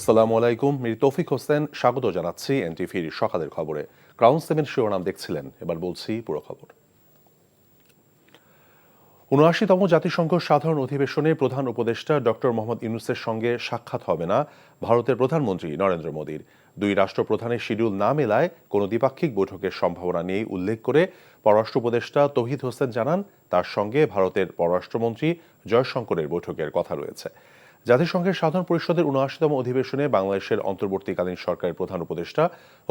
আসসালামু আলাইকুম। মির তৌফিক হোসেন স্বাগত জানাচ্ছি এনটিভির সকালের খবরে। ক্রাউন 7 শিরোনাম দেখছিলেন, এবার বলছি পুরো খবর। ৭৯তম জাতিসংঘ সাধারণ অধিবেশনে প্রধান উপদেষ্টা ডক্টর মোহাম্মদ ইউনূসের সঙ্গে সাক্ষাৎ হবে না ভারতের প্রধানমন্ত্রী নরেন্দ্র মোদীর। দুই রাষ্ট্রপ্রধানের শিডিউল না মেলায় কোনো দ্বিপাক্ষিক বৈঠকের সম্ভাবনা নেই উল্লেখ করে পররাষ্ট্র উপদেষ্টা তৌহিদ হোসেন জানান, তার সঙ্গে ভারতের পররাষ্ট্রমন্ত্রী জয়শঙ্করের বৈঠকের কথা রয়েছে। জাতিসংঘের সাধারণ পরিষদের ৭৯তম অধিবেশনে বাংলাদেশের অন্তর্বর্তীকালীন সরকারের প্রধান উপদেষ্টা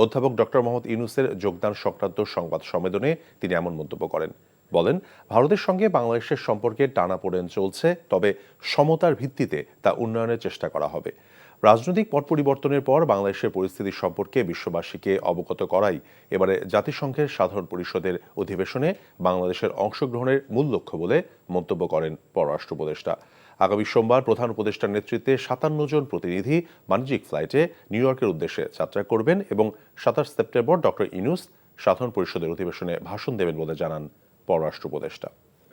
অধ্যাপক ডক্টর মোহাম্মদ ইউনূসের যোগদান সংক্রান্ত সংবাদ সম্মেলনে তিনি এমন মন্তব্য করেন। বলেন, ভারতের সঙ্গে বাংলাদেশের সম্পর্কে টানাপোড়েন চলছে, তবে সমতার ভিত্তিতে তা উন্নয়নের চেষ্টা করা হবে। রাজনৈতিক পট পরিবর্তনের পর বাংলাদেশের পরিস্থিতি সম্পর্কে বিশ্ববাসীকে অবগত করাই এবারে জাতিসংঘের সাধারণ পরিষদের অধিবেশনে বাংলাদেশের অংশগ্রহণের মূল লক্ষ্য বলে মন্তব্য করেন পররাষ্ট্র উপদেষ্টা। আগামী সোমবার প্রধান উপদেষ্টার নেতৃত্বে ৫৭ জন প্রতিনিধি বাণিজ্যিক ফ্লাইটে নিউ ইয়র্কের উদ্দেশ্যে যাত্রা করবেন এবং ২৭ সেপ্টেম্বর ডক্টর ইউনূস সাধারণ পরিষদের অধিবেশনে ভাষণ দেবেন বলে জানান পররাষ্ট্র উপদেষ্টা।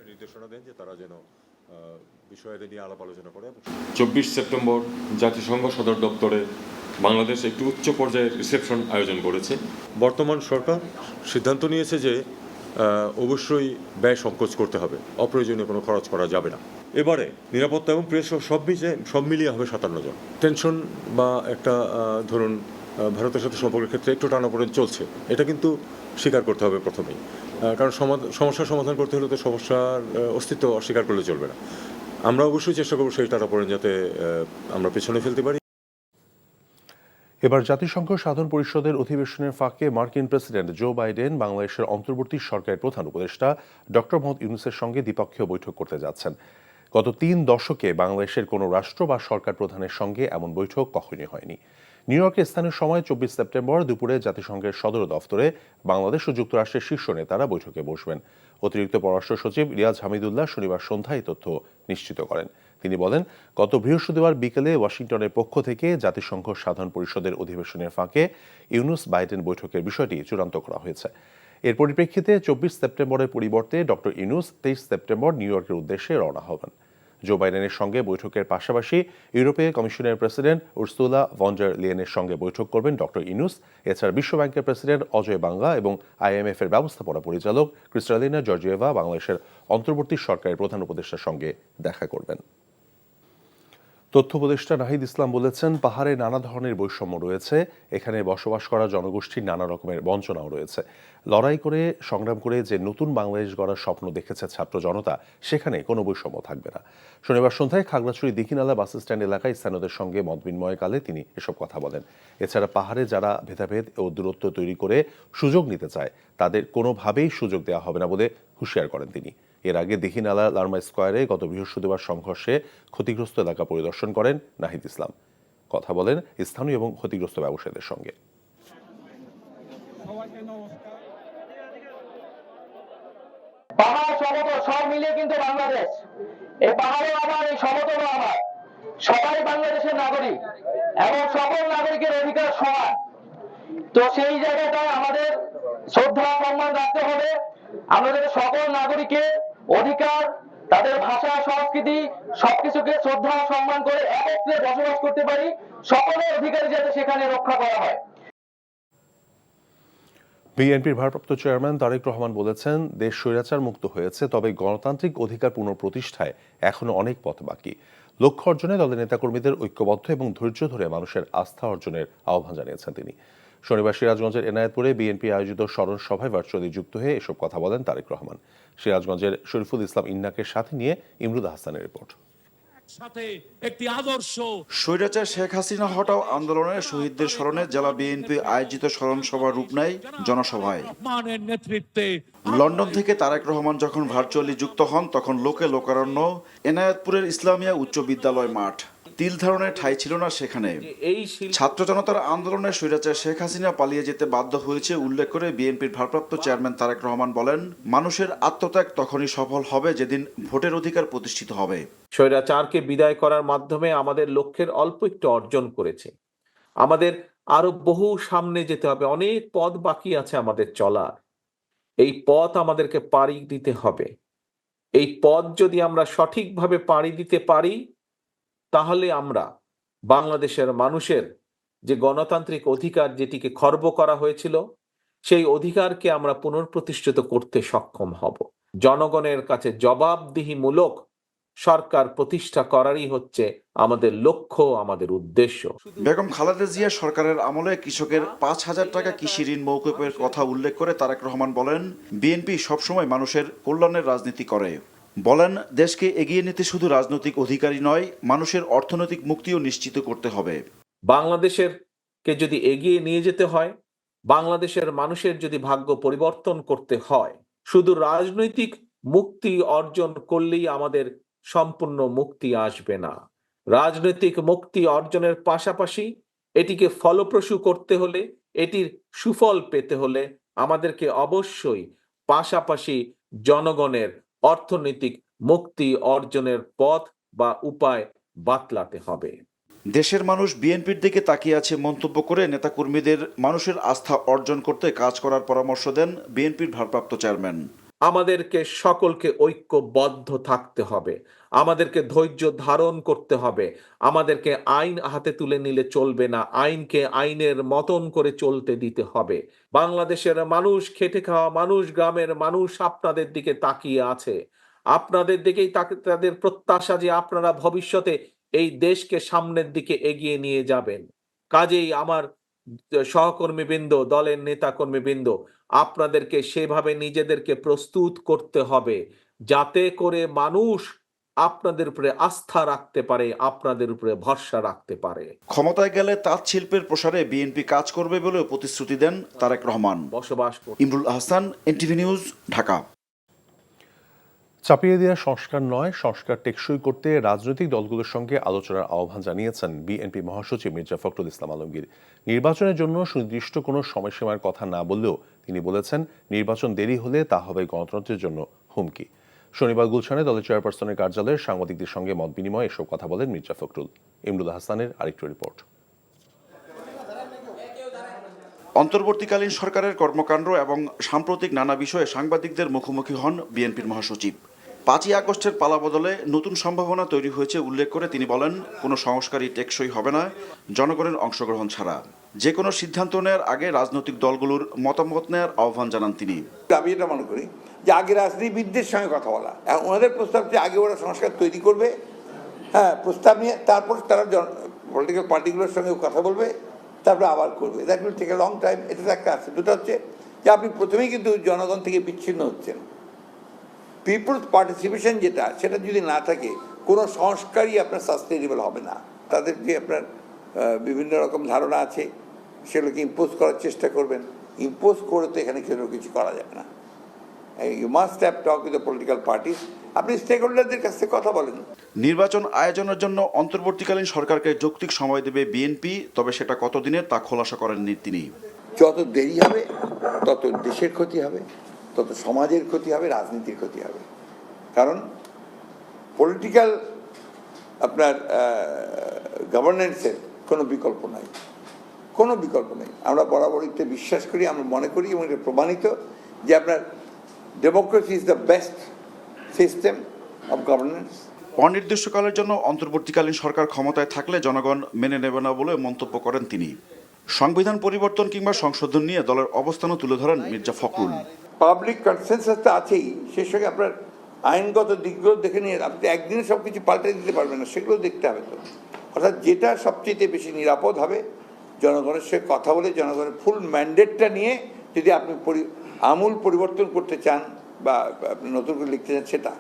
নির্দেশনা দেন যে তারা যেন বিষয়টি নিয়ে আলাপ আলোচনা করে। ২৪ সেপ্টেম্বর জাতিসংঘ সদর দপ্তরে বাংলাদেশ একটি উচ্চ পর্যায়ের রিসেপশন আয়োজন করেছে। বর্তমান সরকার সিদ্ধান্ত নিয়েছে যে অবশ্যই ব্যয় সংকোচ করতে হবে, অপ্রয়োজনীয় কোনো খরচ করা যাবে না। এবারে নিরাপত্তা এবং প্রেস সব মিলিয়ে হবে ৫৭ জন। টেনশন বা একটা ধরুন ভারতের সাথে সম্পর্কের ক্ষেত্রে একটু টানাপোড়েন চলছে, এটা কিন্তু স্বীকার করতে হবে প্রথমেই, কারণ সমস্যার সমাধান করতে হলে তো সমস্যার অস্তিত্ব অস্বীকার করলে চলবে না। আমরা অবশ্যই চেষ্টা করবো সেই টানাপোড়েন যাতে আমরা পেছনে ফেলতে পারি। এবার জাতিসংঘ সাধারণ পরিষদের অধিবেশনের ফাঁকে মার্কিন প্রেসিডেন্ট জো বাইডেন বাংলাদেশের অন্তর্বর্তী সরকারের প্রধান উপদেষ্টা ডক্টর মোহাম্মদ ইউনূসের সঙ্গে দ্বিপক্ষীয় বৈঠক করতে যাচ্ছেন। গত ৩ দশকে বাংলাদেশের কোনো রাষ্ট্র বা সরকার প্রধানের সঙ্গে এমন বৈঠক কখনই হয়নি। নিউ ইয়র্কের স্থানীয় সময় ২৪ সেপ্টেম্বর দুপুরে জাতিসংঘের সদর দফতরে বাংলাদেশ ও যুক্তরাষ্ট্রের শীর্ষ নেতারা বৈঠকে বসবেন। অতিরিক্ত পররাষ্ট্র সচিব রিয়াজ হামিদুল্লাহ শনিবার সন্ধ্যায় তথ্য নিশ্চিত করেন। তিনি বলেন, গত বৃহস্পতিবার বিকেলে ওয়াশিংটনের পক্ষ থেকে জাতিসংঘ সাধারণ পরিষদের অধিবেশনের ফাঁকে ইউনূস বাইডেন বৈঠকের বিষয়টি চূড়ান্ত করা হয়েছে। এর পরিপ্রেক্ষিতে ২৪ সেপ্টেম্বরের পরিবর্তে ডক্টর ইউনূস ২৩ সেপ্টেম্বর নিউ ইয়র্কের উদ্দেশ্যে রওনা হবেন। জো বাইডেনের সঙ্গে বৈঠকের পাশাপাশি ইউরোপীয় কমিশনের প্রেসিডেন্ট উর্সুলা ভন ডার লিয়েনের সঙ্গে বৈঠক করবেন ডক্টর ইউনূস। এছাড়া বিশ্বব্যাংকের প্রেসিডেন্ট অজয় বাঙ্গা এবং আইএমএফ এর ব্যবস্থাপনা পরিচালক ক্রিস্টালিনা জর্জিয়েভা বাংলাদেশের অন্তর্বর্তী সরকারের প্রধান উপদেষ্টার সঙ্গে দেখা করবেন। তথ্য উপদেষ্টা নাহিদ ইসলাম বলেছেন, পাহাড়ে নানা ধরনের বৈষম্য রয়েছে, এখানে বসবাস করা জনগোষ্ঠীর নানা রকমের বঞ্চনাও রয়েছে। লড়াই করে সংগ্রাম করে যে নতুন বাংলাদেশ গড়ার স্বপ্ন দেখেছে ছাত্র জনতা, সেখানে কোনো বৈষম্য থাকবে না। শনিবার সন্ধ্যায় খাগড়াছড়ি দীঘিনালা বাস স্ট্যান্ড এলাকায় স্থানীয়দের সঙ্গে মত বিনিময়কালে তিনি এসব কথা বলেন। এছাড়া পাহাড়ে যারা ভেদাভেদ ও দূরত্ব তৈরি করে সুযোগ নিতে চায়, তাদের কোনোভাবেই সুযোগ দেওয়া হবে না বলে হুঁশিয়ার করেন তিনি। এর আগে দীঘিনালা লার্মা স্কয়ারে গত বৃহস্পতিবার সংঘর্ষে ক্ষতিগ্রস্ত এলাকা পরিদর্শন করেন নাহিদ ইসলাম। কথা বলেন স্থানীয় এবং ক্ষতিগ্রস্ত ব্যবসায়ীদের সঙ্গে। পাহাড় সমতল সব মিলিয়ে কিন্তু বাংলাদেশ, এই পাহাড়ে আমার, এই সমতলও আমার, সবাই বাংলাদেশের নাগরিক এবং সকল নাগরিকের অধিকার সমান। তো সেই জায়গাটায় আমাদের শ্রদ্ধা সম্মান রাখতে হবে। আমাদের সকল নাগরিকের অধিকার, তাদের ভাষা সংস্কৃতি সবকিছুকে শ্রদ্ধা সম্মান করে একত্রে বসবাস করতে পারি, সকলের অধিকার যাতে সেখানে রক্ষা করা হয়। বিএনপির ভারপ্রাপ্ত চেয়ারম্যান তারেক রহমান বলেছেন, দেশ স্বৈরাচার মুক্ত হয়েছে, তবে গণতান্ত্রিক অধিকার পুনঃপ্রতিষ্ঠায় এখনো অনেক পথ বাকি। লক্ষ্য অর্জনে দলের নেতাকর্মীদের ঐক্যবদ্ধ এবং ধৈর্য ধরে মানুষের আস্থা অর্জনের আহ্বান জানিয়েছেন তিনি। শনিবার সিরাজগঞ্জের এনায়েতপুরে বিএনপি আয়োজিত স্মরণ সভায় ভার্চুয়ালি যুক্ত হয়ে এসব কথা বলেন তারেক রহমান। সিরাজগঞ্জের শরীফুল ইসলাম ইন্নাকে সাথে নিয়ে ইমরুদ হাসানের রিপোর্ট। স্বৈরাচার শেখ হাসিনা হটাও আন্দোলনের শহীদদের স্মরণে জেলা বিএনপি আয়োজিত স্মরণ সভার রূপ নেয় জনসভায়। লন্ডন থেকে তারেক রহমান যখন ভার্চুয়ালি যুক্ত হন, তখন লোকে লোকারণ্য এনায়েতপুরের ইসলামিয়া উচ্চ বিদ্যালয় মাঠ। তিল ধারণের ঠাঁই ছিল না সেখানে। ছাত্র জনতার আন্দোলনে স্বৈরাচার শেখ হাসিনা পালিয়ে যেতে বাধ্য হয়েছে উল্লেখ করে বিএনপির ভারপ্রাপ্ত চেয়ারম্যান তারেক রহমান বলেন, মানুষের আত্মত্যাগ তখনই সফল হবে যেদিন ভোটের অধিকার প্রতিষ্ঠিত হবে। স্বৈরাচারকে বিদায় করার মাধ্যমে আমাদের লক্ষ্যের অল্প একটু অর্জন করেছে। আমাদের আরো বহু সামনে যেতে হবে, অনেক পথ বাকি আছে আমাদের চলার। এই পথ আমাদেরকে পাড়ি দিতে হবে। এই পথ যদি আমরা সঠিকভাবে পাড়ি দিতে পারি, তাহলে আমরা বাংলাদেশের মানুষের যে গণতান্ত্রিক অধিকার যেটিকে খর্ব করা হয়েছিল, সেই অধিকারকে আমরা পুনঃপ্রতিষ্ঠিত করতে সক্ষম হব। জনগণের কাছে জবাবদিহিমূলক সরকার প্রতিষ্ঠা করারই হচ্ছে আমাদের লক্ষ্য, আমাদের উদ্দেশ্য। বেগম খালেদা জিয়া সরকারের আমলে কৃষকের 5,000 টাকা কৃষি ঋণ মওকুফের কথা উল্লেখ করে তারেক রহমান বলেন, বিএনপি সবসময় মানুষের কল্যাণের রাজনীতি করে। বলেন, দেশকে এগিয়ে নিতে শুধু রাজনৈতিক অধিকারই নয়, মানুষের অর্থনৈতিক মুক্তিও নিশ্চিত করতে হবে। বাংলাদেশের কে যদি এগিয়ে নিয়ে যেতে হয়, বাংলাদেশের মানুষের যদি ভাগ্য পরিবর্তন করতে হয়, শুধু রাজনৈতিক মুক্তি অর্জন করলেই আমাদের সম্পূর্ণ মুক্তি আসবে না। রাজনৈতিক মুক্তি অর্জনের পাশাপাশি এটিকে ফলপ্রসূ করতে হলে, এটির সুফল পেতে হলে আমাদেরকে অবশ্যই পাশাপাশি জনগণের অর্থনৈতিক মুক্তি অর্জনের পথ বা উপায় বাতলাতে হবে। দেশের মানুষ বিএনপির দিকে তাকিয়ে আছে মন্তব্য করে নেতাকর্মীদের মানুষের আস্থা অর্জন করতে কাজ করার পরামর্শ দেন বিএনপির ভারপ্রাপ্ত চেয়ারম্যান। আমাদেরকে সকলকে ঐক্যবদ্ধ থাকতে হবে, আমাদেরকে ধৈর্য ধারণ করতে হবে, আমাদেরকে আইন হাতে তুলে নিলে চলবে না, আইনকে আইনের মতন করে চলতে দিতে হবে। বাংলাদেশের মানুষ, খেটে খাওয়া মানুষ, গ্রামের মানুষ আপনাদের দিকে তাকিয়ে আছে। আপনাদের দিকেই তাদের প্রত্যাশা যে আপনারা ভবিষ্যতে এই দেশকে সামনের দিকে এগিয়ে নিয়ে যাবেন। কাজেই আমার সহকর্মীবৃন্দ, দলের নেতা কর্মীবৃন্দ, আপনাদেরকে সেভাবে নিজেদেরকে প্রস্তুত করতে হবে যাতে করে মানুষ আপনাদের উপরে আস্থা রাখতে পারে, আপনাদের উপরে ভরসা রাখতে পারে। ক্ষমতায় গেলে তাঁত শিল্পের প্রসারে বিএনপি কাজ করবে বলেও প্রতিশ্রুতি দেন তারেক রহমান। বসবাস ইমরুল আহসান, এনটিভি নিউজ, ঢাকা। চাপিয়ে দেওয়া সংস্কার নয়, সংস্কার টেকসই করতে রাজনৈতিক দলগুলোর সঙ্গে আলোচনার আহ্বান জানিয়েছেন বিএনপি মহাসচিব মির্জা ফখরুল ইসলাম আলমগীর। নির্বাচনের জন্য সুনির্দিষ্ট কোনো সময়সীমার কথা না বললেও তিনি বলেছেন, নির্বাচন দেরি হলে তা হবে গণতন্ত্রের জন্য হুমকি। শনিবার গুলশানে দলের চেয়ারপারসনের কার্যালয়ে সাংবাদিকদের সঙ্গে মত বিনিময়ে এসব কথা বলেন মির্জা ফখরুল। ইমরুল হাসানের আরেকটি রিপোর্ট। অন্তর্বর্তীকালীন সরকারের কর্মকাণ্ড এবং সাম্প্রতিক নানা বিষয়ে সাংবাদিকদের মুখোমুখি হন বিএনপির মহাসচিব। 5ই আগস্টের পালাবদলে নতুন সম্ভাবনা তৈরি হয়েছে উল্লেখ করে তিনি বলেন, কোনো সংস্কারই টেকসই হবে না জনগণের অংশগ্রহণ ছাড়া। যে কোনো সিদ্ধান্ত নেওয়ার আগে রাজনৈতিক দলগুলোর মতামত নেওয়ার আহ্বান জানান তিনি। আমি এটা মনে করি যে আগে রাজনীতিবিদদের সঙ্গে কথা বলা, ওনাদের প্রস্তাব যে আগে ওরা সংস্কার তৈরি করবে, হ্যাঁ, প্রস্তাব নিয়ে তারপর তারা পলিটিক্যাল পার্টিগুলোর সঙ্গে কথা বলবে, তারপরে আবার করবে। That will take a long time. এটা একটা আছে। দুটো হচ্ছে যে আপনি প্রথমেই কিন্তু জনগণ থেকে বিচ্ছিন্ন হচ্ছেন। পিপলস পার্টিসিপেশন যেটা, সেটা যদি না থাকে কোনো সংস্কারই আপনার সাস্টেনেবল হবে না। তাদের যে আপনার বিভিন্ন রকম ধারণা আছে সেগুলোকে ইম্পোজ করার চেষ্টা করবেন। ইম্পোজ করে তো এখানে কেউ কিছু করা যাবে না। You must have talk with the political parties. আপনি স্টেক হোল্ডারদের কাছ থেকে কথা বলেন। নির্বাচন আয়োজনের জন্য অন্তর্বর্তীকালীন সরকারকে যৌক্তিক সময় দেবে বিএনপি, তবে সেটা কতদিনের তা খোলাসা করেননি তিনি। যত দেরি হবে তত দেশের ক্ষতি হবে, তত সমাজের ক্ষতি হবে, রাজনীতির ক্ষতি হবে। কারণ পলিটিক্যাল আপনার গভর্নেন্সের কোনো বিকল্প নাই, কোনো বিকল্প নেই। আমরা বরাবরইতে বিশ্বাস করি, আমরা মনে করি এবং এটা প্রমাণিত যে আপনার democracy is the best system of governance. অনির্দিষ্টকালের জন্য অন্তর্বর্তীকালীন সরকার ক্ষমতায় থাকলে জনগণ মেনে নেবে না বলে মন্তব্য করেন তিনি। সংবিধান পরিবর্তন কিংবা সংশোধন নিয়ে দলের অবস্থানও তুলে ধরেন মির্জা ফখরুল। পাবলিক কনসেনসাস তো আছেই, সেই সঙ্গে আপনার আইনগত দিকগুলো দেখে নিয়ে আপনি একদিনে সব কিছু পাল্টে দিতে পারবেন না, সেগুলো দেখতে হবে। তো অর্থাৎ যেটা সবচেয়ে বেশি নিরাপদ হবে, জনগণের সঙ্গে কথা বলে জনগণের ফুল ম্যান্ডেটটা নিয়ে যদি আপনি আমূল পরিবর্তন করতে চান বা আপনি নতুন করে লিখতে চান সেটা,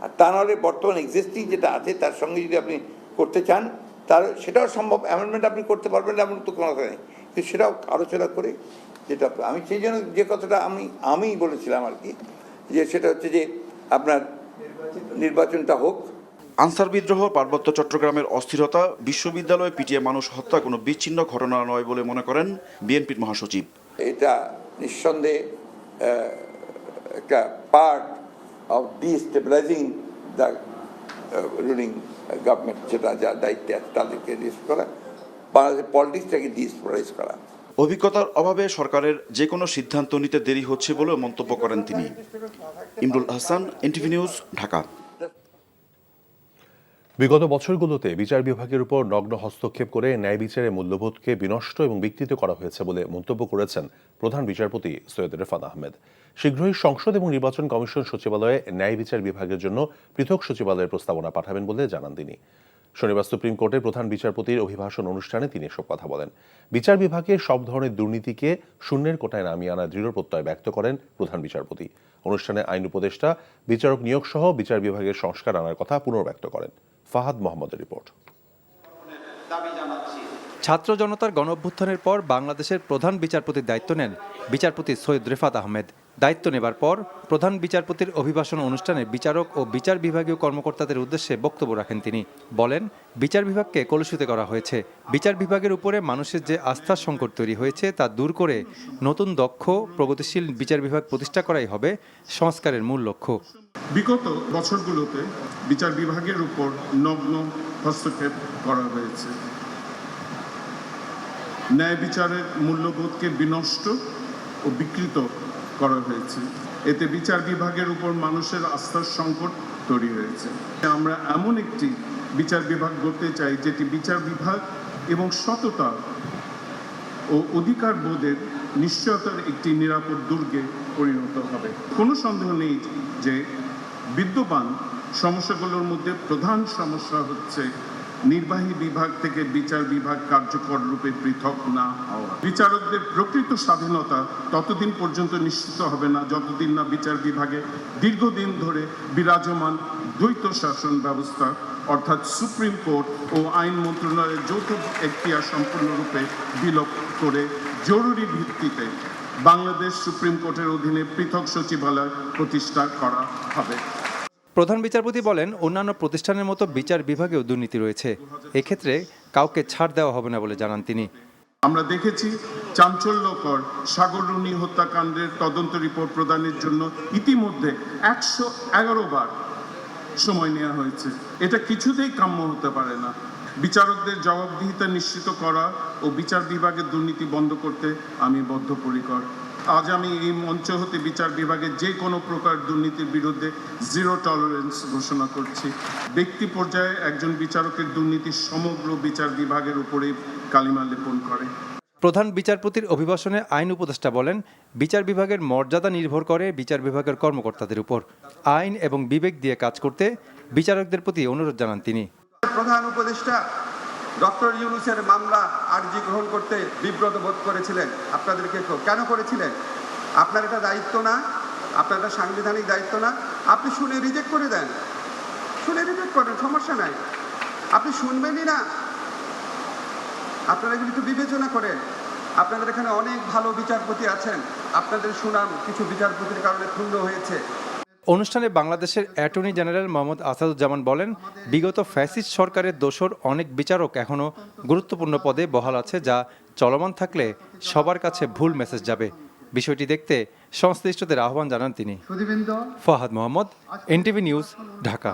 আর তা নাহলে বর্তমান এক্সিস্টিং যেটা আছে তার সঙ্গে যদি আপনি করতে চান তার সেটাও সম্ভব। অ্যামেন্ডমেন্ট আপনি করতে পারবেন এমন তো কোনো কথা নেই, কিন্তু সেটাও আলোচনা করে যেটা আমি সেই জন্য যে কথাটা আমি বলেছিলাম আর কি, যে সেটা হচ্ছে যে আপনার নির্বাচনটা হোক। আনসার বিদ্রোহ, পার্বত্য চট্টগ্রামের অস্থিরতা, বিশ্ববিদ্যালয়ে পিটিয়ে মানুষ হত্যা কোনো বিচ্ছিন্ন ঘটনা নয় বলে মনে করেন বিএনপির মহাসচিব। এটা নিঃসন্দেহে একটা part of destabilising the ruling government, যেটা যার দায়িত্বে আছে তাদেরকে ডিস্ট করা, বাংলাদেশের পলিটিক্সটাকে ডিস্টেবিলাইজ করা। অভিজ্ঞতার অভাবে সরকারের যে কোনো সিদ্ধান্ত নিতে দেরি হচ্ছে বলেও মন্তব্য করেন তিনি। Imrul Hasan, NTV news, Dhaka. বিগত বছরগুলোতে বিচার বিভাগের উপর নগ্ন হস্তক্ষেপ করে ন্যায় বিচারের মূল্যবোধকে বিনষ্ট এবং বিকৃত করা হয়েছে বলে মন্তব্য করেছেন প্রধান বিচারপতি সৈয়দ রেফাত আহমেদ। শীঘ্রই সংসদ এবং নির্বাচন কমিশন সচিবালয়ে ন্যায় বিচার বিভাগের জন্য পৃথক সচিবালয়ের প্রস্তাবনা পাঠাবেন বলে জানান তিনি। শনিবার সুপ্রিম কোর্টের প্রধান বিচারপতির অভিভাষণ অনুষ্ঠানে তিনি এসব কথা বলেন। বিচার বিভাগে সব ধরনের দুর্নীতিকে শূন্যের কোটায় নামিয়ে আনার দৃঢ় প্রত্যয় ব্যক্ত করেন প্রধান বিচারপতি। অনুষ্ঠানে আইন উপদেষ্টা, বিচারক নিয়োগ সহ বিচার বিভাগের সংস্কার আনার কথা পুনর্ব্যক্ত করেন। ফাহাদ মোহাম্মদের রিপোর্ট। ছাত্র জনতার গণঅভ্যুত্থানের পর বাংলাদেশের প্রধান বিচারপতির দায়িত্ব নেন বিচারপতি সৈয়দ রেফাত আহমেদ। দায়িত্ব নেবার পর প্রধান বিচারপতির অভিভাষণ অনুষ্ঠানে বিচারক ও বিচার বিভাগীয় কর্মকর্তাদের উদ্দেশ্যে বক্তব্য রাখেন তিনি। বলেন, বিচার বিভাগকে কলুষিত করা হয়েছে। বিচার বিভাগের উপরে মানুষের যে আস্থার সংকট তৈরি হয়েছে তা দূর করে নতুন দক্ষ প্রগতিশীল বিচার বিভাগ প্রতিষ্ঠা করাই হবে সংস্কারের মূল লক্ষ্য। বিগত বছরগুলোতে বিচার বিভাগের উপর নগ্ন হস্তক্ষেপ করা হয়েছে। ন্যায় বিচারের মূল্যবোধকে বিনষ্ট ও বিকৃত করা হয়েছে। এতে বিচার বিভাগের উপর মানুষের আস্থার সংকট তৈরি হয়েছে। আমরা এমন একটি বিচার বিভাগ গড়তে চাই যেটি বিচার বিভাগ এবং সততা ও অধিকার বোধের নিশ্চয়তার একটি নিরাপদ দুর্গে পরিণত হবে। কোনো সন্দেহ নেই যে বিদ্যমান সমস্যাগুলোর মধ্যে প্রধান সমস্যা হচ্ছে নির্বাহী বিভাগ থেকে বিচার বিভাগ কার্যকর রূপে পৃথক না হওয়া। বিচারকদের প্রকৃত স্বাধীনতা ততদিন পর্যন্ত নিশ্চিত হবে না যতদিন না বিচার বিভাগে দীর্ঘদিন ধরে বিরাজমান দ্বৈত শাসন ব্যবস্থা অর্থাৎ সুপ্রিম কোর্ট ও আইন মন্ত্রণালয়ের যৌথ এখতিয়ার সম্পূর্ণরূপে বিলোপ করে জরুরি ভিত্তিতে বাংলাদেশ সুপ্রিম কোর্টের অধীনে পৃথক সচিবালয় প্রতিষ্ঠা করা হবে। প্রধান বিচারপতি বলেন, অন্যান্য প্রতিষ্ঠানের মতো বিচার বিভাগেও দুর্নীতি রয়েছে। এক্ষেত্রে কাউকে ছাড় দেওয়া হবে না বলে জানান তিনি। আমরা দেখেছি চাঞ্চল্যকর সাগররুনি হত্যাকাণ্ডের তদন্ত রিপোর্ট প্রদানের জন্য ইতিমধ্যে 111 বার সময় নেওয়া হয়েছে। এটা কিছুতেই কাম্য হতে পারে না। বিচারকদের জবাবদিহিতা নিশ্চিত করা ও বিচার বিভাগের দুর্নীতি বন্ধ করতে আমি বদ্ধপরিকর। আজ আমি এই মঞ্চ হতে বিচার বিভাগের যে কোনো প্রকার দুর্নীতির বিরুদ্ধে জিরো টলারেন্স ঘোষণা করছি। ব্যক্তি পর্যায়ে একজন বিচারকের দুর্নীতি সমগ্র বিচার বিভাগের উপরে কালিমা লেপন করে। প্রধান বিচারপতির অভিভাষণে আইন উপদেষ্টা বলেন, বিচার বিভাগের মর্যাদা নির্ভর করে বিচার বিভাগের কর্মকর্তাদের উপর। আইন এবং বিবেক দিয়ে কাজ করতে বিচারকদের প্রতি অনুরোধ জানান তিনি। প্রধান উপদেষ্টা ডক্টর ইউনূসের মামলা আর্জি গ্রহণ করতে বিব্রত বোধ করেছিলেন। আপনাদেরকে কেন করেছিলেন? আপনার এটা দায়িত্ব না, আপনার এটা সাংবিধানিক দায়িত্ব না? আপনি শুনে রিজেক্ট করে দেন, শুনে রিজেক্ট করেন, সমস্যা নাই। আপনি শুনবেনই না, আপনারা এগুলি একটু বিবেচনা করেন। আপনাদের এখানে অনেক ভালো বিচারপতি আছেন, আপনাদের সুনাম কিছু বিচারপতির কারণে ক্ষুণ্ণ হয়েছে। অনুষ্ঠানে বাংলাদেশের অ্যাটর্নি জেনারেল মোহাম্মদ আসাদুজ্জামান বলেন, বিগত ফ্যাসিস্ট সরকারের দোসর অনেক বিচারক এখনও গুরুত্বপূর্ণ পদে বহাল আছে, যা চলমান থাকলে সবার কাছে ভুল মেসেজ যাবে। বিষয়টি দেখতে সংশ্লিষ্টদের আহ্বান জানান তিনি। Fahad Mohammad, NTV news, Dhaka.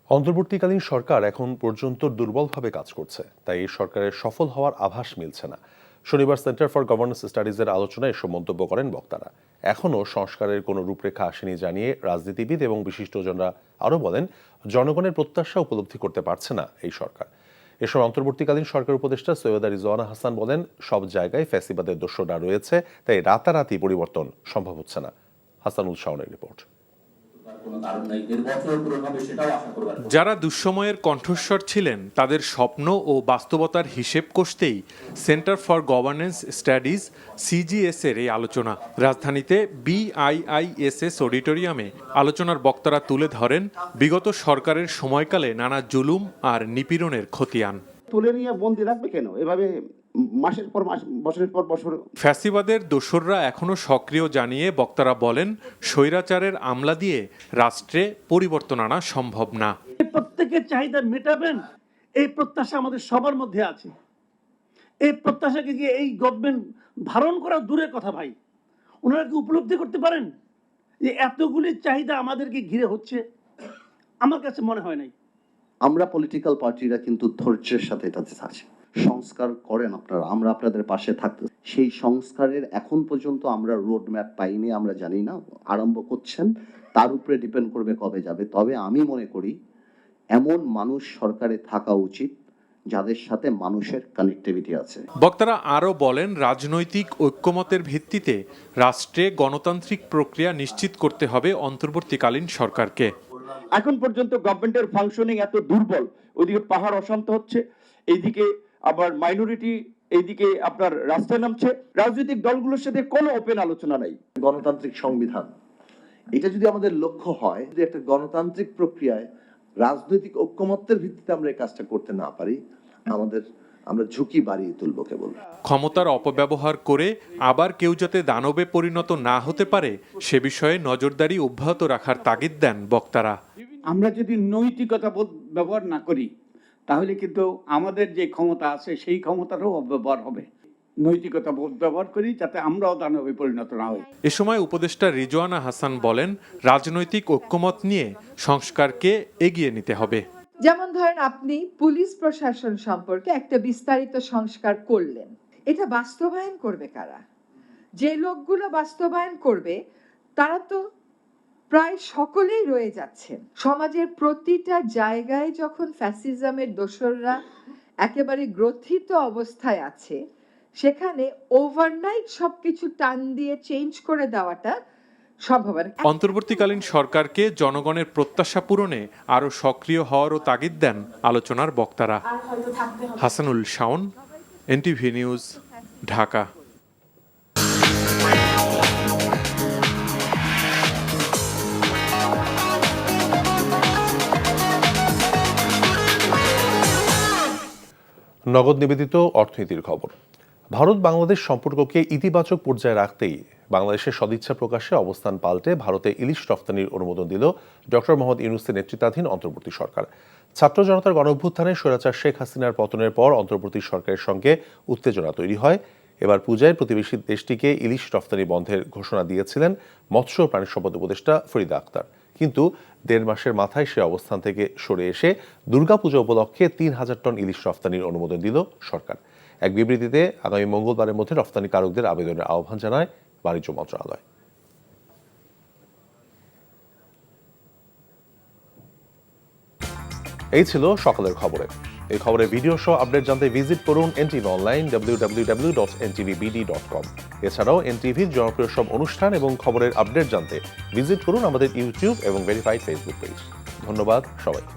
অন্তর্বর্তীকালীন সরকার এখন পর্যন্ত দুর্বলভাবে কাজ করছে, তাই এই সরকারের সফল হওয়ার আভাস মিলছে না। শনিবার সেন্টার ফর গভর্নেন্স স্টাডিজের আলোচনায় এসব মন্তব্য করেন বক্তারা। এখনও সংস্কারের কোনো রূপরেখা আসেনি জানিয়ে রাজনীতিবিদ এবং বিশিষ্টজনরা আরও বলেন, জনগণের প্রত্যাশা উপলব্ধি করতে পারছে না এই সরকার। এসব অন্তর্বর্তীকালীন সরকার উপদেষ্টা সৈয়দা রিজওয়ানা হাসান বলেন, সব জায়গায় ফ্যাসিবাদের দোসররা রয়েছে, তাই রাতারাতি পরিবর্তন সম্ভব হচ্ছে না। হাসানুল শাওনের রিপোর্ট। যারা দুঃসময়ের কণ্ঠস্বর ছিলেন তাদের স্বপ্ন ও বাস্তবতার হিসেব কষতেই centre for governance studies CGS এর এই আলোচনা। রাজধানীতে বিআইআইএসএস অডিটোরিয়ামে আলোচনার বক্তারা তুলে ধরেন বিগত সরকারের সময়কালে নানা জুলুম আর নিপীড়নের খতিয়ান। তুলে নিয়ে বন্দি রাখবে কেন এভাবে মাসের পর মাস, বছরের পর বছর? ফ্যাসিবাদের দোসররা এখনো সক্রিয় জানিয়ে বক্তারা বলেন, স্বৈরাচারের আমলা দিয়ে রাষ্ট্রে পরিবর্তন আনা সম্ভব না। প্রত্যেকের চাহিদা মেটাবেন, এই প্রত্যাশা আমাদের সবার মধ্যে আছে। এই প্রত্যাশাকে গিয়ে এই গভর্নমেন্ট ধারণ করা দূরের কথা ভাই। ওনারা কি উপলব্ধি করতে পারেন যে এতগুলি চাহিদা আমাদেরকে ঘিরে হচ্ছে? আমার কাছে মনে হয় নাই। আমরা পলিটিক্যাল পার্টিরা কিন্তু ধৈর্যের সাথে এটাতে আছে। সংস্কার করেন আপনারা, আমরা আপনাদের পাশে থাকতে। সেই সংস্কারের এখন পর্যন্ত আমরা রোড ম্যাপ পাইনি, আমরা জানি না। আরম্ভ করছেন, তার উপরে ডিপেন্ড করবে কবে যাবে। তবে আমি মনে করি এমন মানুষ সরকারে থাকা উচিত যাদের সাথে মানুষের কানেক্টিভিটি আছে। বক্তারা আরও বলেন, রাজনৈতিক ঐক্যমতের ভিত্তিতে রাষ্ট্রে গণতান্ত্রিক প্রক্রিয়া নিশ্চিত করতে হবে অন্তর্বর্তীকালীন সরকারকে। এখন পর্যন্ত গভর্নমেন্টের ফাংশনিং এত দুর্বল, ওইদিকে পাহাড় অশান্ত হচ্ছে, এইদিকে আবার মাইনরিটি, এইদিকে আপনার রাস্তায় নামছে, রাজনৈতিক দলগুলোর সাথে কোনো ওপেন আলোচনা নাই। গণতান্ত্রিক সংবিধান, এটা যদি আমাদের লক্ষ্য হয়, যদি একটা গণতান্ত্রিক প্রক্রিয়ায় রাজনৈতিক ঐক্যমত্যের ভিত্তিতে আমরা এই কাজটা করতে না পারি, আমরা ঝুঁকি বাড়িয়ে তুলব কেবল। ক্ষমতার অপব্যবহার করে আবার কেউ যাতে দানবে পরিণত না হতে পারে সে বিষয়ে নজরদারি অব্যাহত রাখার তাগিদ দেন বক্তারা। আমরা যদি নৈতিকতা ব্যবহার না করি তাহলে কিন্তু আমাদের যে ক্ষমতা আছে সেই ক্ষমতারও অপব্যবহার হবে। নৈতিকতা ব্যবহার করি যাতে আমরাও দানবে পরিণত না হই। এ সময় উপদেষ্টা রিজওয়ানা হাসান বলেন, রাজনৈতিক ঐক্যমত নিয়ে সংস্কারকে এগিয়ে নিতে হবে। যেমন ধরেন, আপনি পুলিশ প্রশাসন সম্পর্কে একটা বিস্তারিত সংস্কার করলেন, এটা বাস্তবায়ন করবে কারা? যে লোকগুলো বাস্তবায়ন করবে তারা তো প্রায় সকলেই রয়ে যাচ্ছেন। সমাজের প্রতিটা জায়গায় যখন ফ্যাসিজমের দোসররা একেবারে গ্রথিত অবস্থায় আছে, সেখানে ওভারনাইট সবকিছু টান দিয়ে চেঞ্জ করে দেওয়াটা সম্ভব না। অন্তর্বর্তীকালীন সরকারকে জনগণের প্রত্যাশা পূরণে আরও সক্রিয় হওয়ারও তাগিদ দেন আলোচনার বক্তারা। Hasanul Shaon, NTV news, Dhaka. নগদ নিবেদিত অর্থনীতির খবর। ভারত বাংলাদেশ সম্পর্ককে ইতিবাচক পর্যায়ে রাখতেই বাংলাদেশের সদিচ্ছা প্রকাশে অবস্থান পাল্টে ভারতে ইলিশ রফতানির অনুমোদন দিল ডক্টর মোহাম্মদ ইউনূসের নেতৃত্বাধীন অন্তর্বর্তী সরকার। ছাত্র জনতার গণঅভ্যুত্থানে স্বৈরাচার শেখ হাসিনার পতনের পর অন্তর্বর্তী সরকারের সঙ্গে উত্তেজনা তৈরি হয়। এবার পূজায় প্রতিবেশী দেশটিকে ইলিশ রফতানি বন্ধের ঘোষণা দিয়েছিলেন মৎস্য ও প্রাণী সম্পদ উপদেষ্টা ফরিদা আক্তার, কিন্তু 1.5 মাসের মাথায় সে অবস্থান থেকে সরে এসে দুর্গাপূজা উপলক্ষে 3000 টন ইলিশ রফতানির অনুমোদন দিল সরকার। এক বিবৃতিতে আগামী মঙ্গলবারের মধ্যে রফতানিকারকদের আবেদনের আহ্বান জানায় বাণিজ্য মন্ত্রণালয়। এই ছিল সকালের খবরে। এই খবরের ভিডিও সহ আপডেট জানতে ভিজিট করুন এনটিভি অনলাইন www.ntvbd.com। এছাড়াও এনটিভির জনপ্রিয় সব অনুষ্ঠান এবং খবরের আপডেট জানতে ভিজিট করুন আমাদের ইউটিউব এবং ভেরিফাইড ফেসবুক পেজ। ধন্যবাদ সবাইকে।